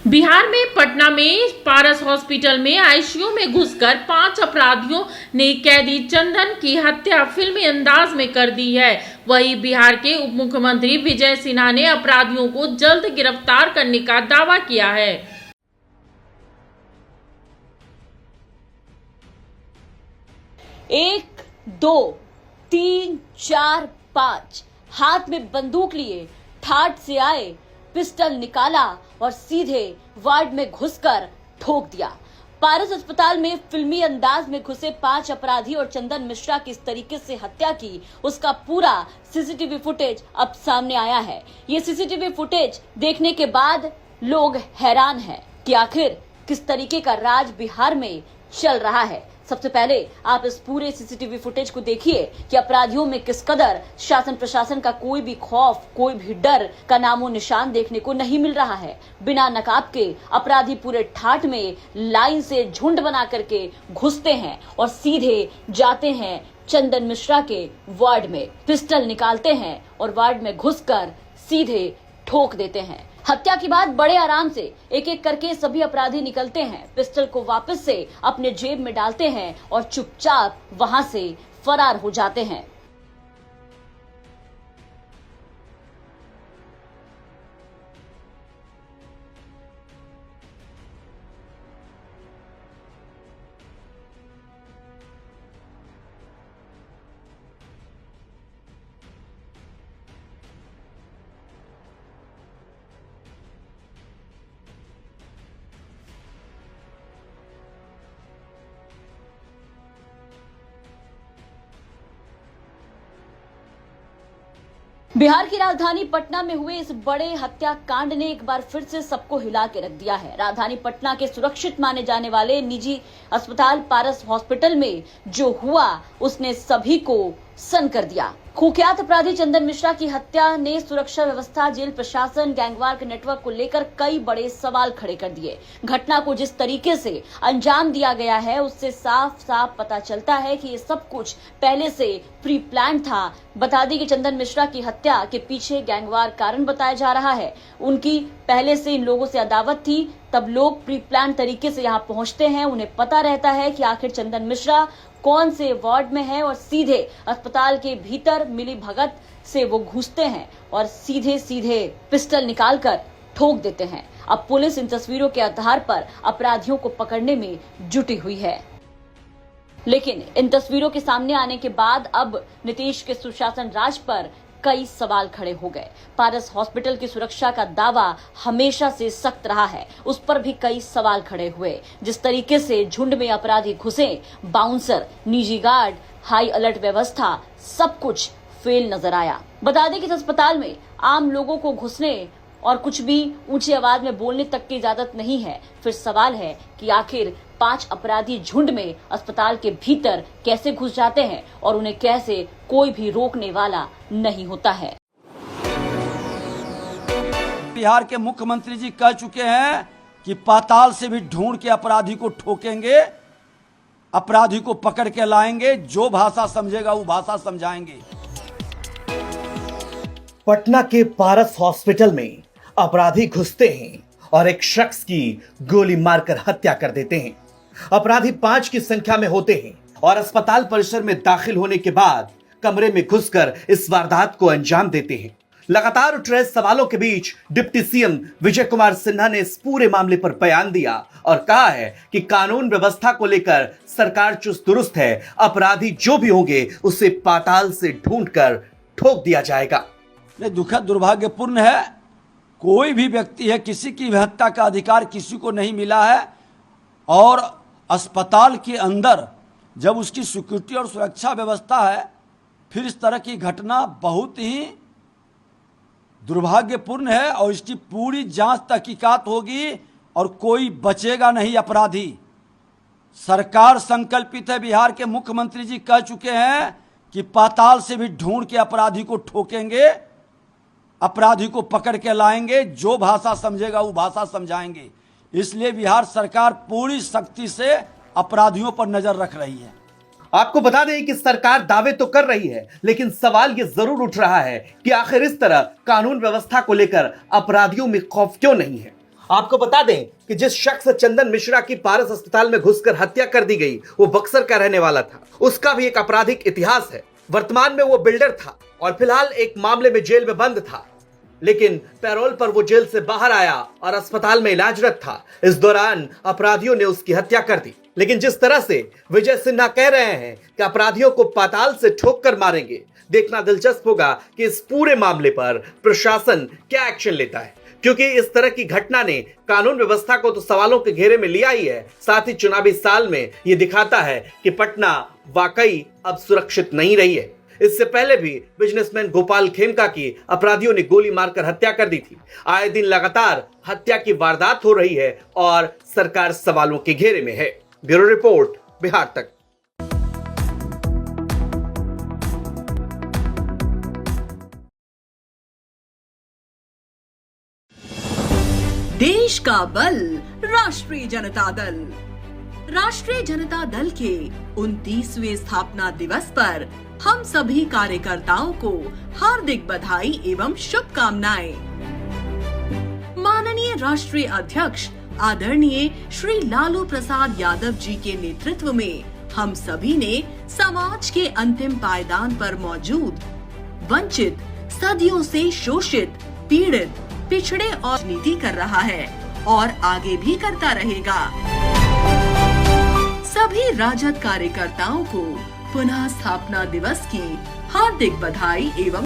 बिहार में पटना में पारस हॉस्पिटल में आईसीयू में घुसकर 5 अपराधियों ने कैदी चंदन की हत्या फिल्मी अंदाज में कर दी है। वहीं बिहार के उप मुख्यमंत्री विजय सिन्हा ने अपराधियों को जल्द गिरफ्तार करने का दावा किया है। 1, 2, 3, 4, 5 हाथ में बंदूक लिए ठाठ से आए, पिस्टल निकाला और सीधे वार्ड में घुसकर ठोक दिया। पारस अस्पताल में फिल्मी अंदाज में घुसे 5 अपराधी और चंदन मिश्रा की इस तरीके से हत्या की, उसका पूरा सीसीटीवी फुटेज अब सामने आया है। ये सीसीटीवी फुटेज देखने के बाद लोग हैरान हैं कि आखिर किस तरीके का राज बिहार में चल रहा है। सबसे पहले आप इस पूरे सीसीटीवी फुटेज को देखिए कि अपराधियों में किस कदर शासन प्रशासन का कोई भी खौफ, कोई भी डर का नामो निशान देखने को नहीं मिल रहा है। बिना नकाब के अपराधी पूरे ठाठ में लाइन से झुंड बना करके घुसते हैं और सीधे जाते हैं चंदन मिश्रा के वार्ड में, पिस्टल निकालते हैं और वार्ड में घुसकर सीधे ठोक देते हैं। हत्या के बाद बड़े आराम से एक एक करके सभी अपराधी निकलते हैं, पिस्टल को वापस से अपने जेब में डालते हैं और चुपचाप वहां से फरार हो जाते हैं। बिहार की राजधानी पटना में हुए इस बड़े हत्याकांड ने एक बार फिर से सबको हिला के रख दिया है। राजधानी पटना के सुरक्षित माने जाने वाले निजी अस्पताल पारस हॉस्पिटल में जो हुआ उसने सभी को सन्न कर दिया। कुख्यात अपराधी चंदन मिश्रा की हत्या ने सुरक्षा व्यवस्था, जेल प्रशासन, गैंगवार के नेटवर्क को लेकर कई बड़े सवाल खड़े कर दिए। घटना को जिस तरीके से अंजाम दिया गया है उससे साफ साफ पता चलता है कि ये सब कुछ पहले से प्री प्लान था। बता दी कि चंदन मिश्रा की हत्या के पीछे गैंगवार कारण बताया जा रहा है। उनकी पहले से इन लोगों से अदावत थी, तब लोग प्री प्लान तरीके से यहाँ पहुंचते हैं। उन्हें पता रहता है कि आखिर चंदन मिश्रा कौन से वार्ड में है और सीधे अस्पताल के भीतर मिली भगत से वो घुसते हैं और सीधे सीधे पिस्टल निकालकर ठोक देते हैं। अब पुलिस इन तस्वीरों के आधार पर अपराधियों को पकड़ने में जुटी हुई है। लेकिन इन तस्वीरों के सामने आने के बाद अब नीतीश के सुशासन राज पर कई सवाल खड़े हो गए। पारस हॉस्पिटल की सुरक्षा का दावा हमेशा से सख्त रहा है, उस पर भी कई सवाल खड़े हुए। जिस तरीके से झुंड में अपराधी घुसे, बाउंसर, निजी गार्ड, हाई अलर्ट व्यवस्था, सब कुछ फेल नजर आया। बता दें कि इस अस्पताल में आम लोगों को घुसने और कुछ भी ऊंची आवाज में बोलने तक की इजाजत नहीं है। फिर सवाल है कि आखिर 5 अपराधी झुंड में अस्पताल के भीतर कैसे घुस जाते हैं और उन्हें कैसे कोई भी रोकने वाला नहीं होता है। बिहार के मुख्यमंत्री जी कह चुके हैं कि पाताल से भी ढूंढ के अपराधी को ठोकेंगे, अपराधी को पकड़ के लाएंगे, जो भाषा समझेगा वो भाषा समझाएंगे। पटना के पारस हॉस्पिटल में अपराधी घुसते हैं और एक शख्स की गोली मारकर हत्या कर देते हैं। अपराधी 5 की संख्या में होते हैं और अस्पताल परिसर में दाखिल होने के बाद कमरे में घुसकर इस वारदात को अंजाम देते हैं। लगातार उठ रहे सवालों के बीच डिप्टी सीएम विजय कुमार सिन्हा ने इस पूरे मामले पर बयान दिया और कहा है कि कानून व्यवस्था को लेकर सरकार चुस्त दुरुस्त है। अपराधी जो भी होंगे उसे पाताल से ढूंढकर ठोक दिया जाएगा। दुखद दुर्भाग्यपूर्ण है, कोई भी व्यक्ति है, किसी की हत्या का अधिकार किसी को नहीं मिला है। और अस्पताल के अंदर जब उसकी सिक्योरिटी और सुरक्षा व्यवस्था है, फिर इस तरह की घटना बहुत ही दुर्भाग्यपूर्ण है और इसकी पूरी जांच तहकीकात होगी और कोई बचेगा नहीं अपराधी। सरकार संकल्पित है, बिहार के मुख्यमंत्री जी कह चुके हैं कि पाताल से भी ढूंढ के अपराधी को ठोकेंगे, अपराधी को पकड़ के लाएंगे, जो भाषा समझेगा वो भाषा समझाएंगे। इसलिए बिहार सरकार पूरी सख्ती से अपराधियों पर नजर रख रही है। आपको बता दें कि सरकार दावे तो कर रही है, लेकिन सवाल यह जरूर उठ रहा है कि आखिर इस तरह कानून व्यवस्था को लेकर अपराधियों में खौफ क्यों नहीं है। आपको बता दें कि जिस शख्स चंदन मिश्रा की पारस अस्पताल में घुसकर हत्या कर दी गई वो बक्सर का रहने वाला था। उसका भी एक आपराधिक इतिहास है। वर्तमान में वो बिल्डर था और फिलहाल एक मामले में जेल में बंद था, लेकिन पैरोल पर वो जेल से बाहर आया और अस्पताल में इलाजरत था। इस दौरान अपराधियों ने उसकी हत्या कर दी। लेकिन जिस तरह से विजय सिन्हा कह रहे हैं कि अपराधियों को पाताल से ठोक कर मारेंगे, देखना दिलचस्प होगा कि इस पूरे मामले पर प्रशासन क्या एक्शन लेता है, क्योंकि इस तरह की घटना ने कानून व्यवस्था को तो सवालों के घेरे में लिया ही है, साथ ही चुनावी साल में यह दिखाता है कि पटना वाकई अब सुरक्षित नहीं रही है। इससे पहले भी बिजनेसमैन गोपाल खेमका की अपराधियों ने गोली मारकर हत्या कर दी थी। आए दिन लगातार हत्या की वारदात हो रही है और सरकार सवालों के घेरे में है। ब्यूरो रिपोर्ट, बिहार तक। देश का बल राष्ट्रीय जनता दल। राष्ट्रीय जनता दल के 29वें स्थापना दिवस पर हम सभी कार्यकर्ताओं को हार्दिक बधाई एवं शुभकामनाएं। माननीय राष्ट्रीय अध्यक्ष आदरणीय श्री लालू प्रसाद यादव जी के नेतृत्व में हम सभी ने समाज के अंतिम पायदान पर मौजूद वंचित, सदियों से शोषित, पीड़ित, पिछड़े और नीति कर रहा है और आगे भी करता रहेगा। सभी राजद कार्यकर्ताओं को पुनः स्थापना दिवस की हार्दिक बधाई एवं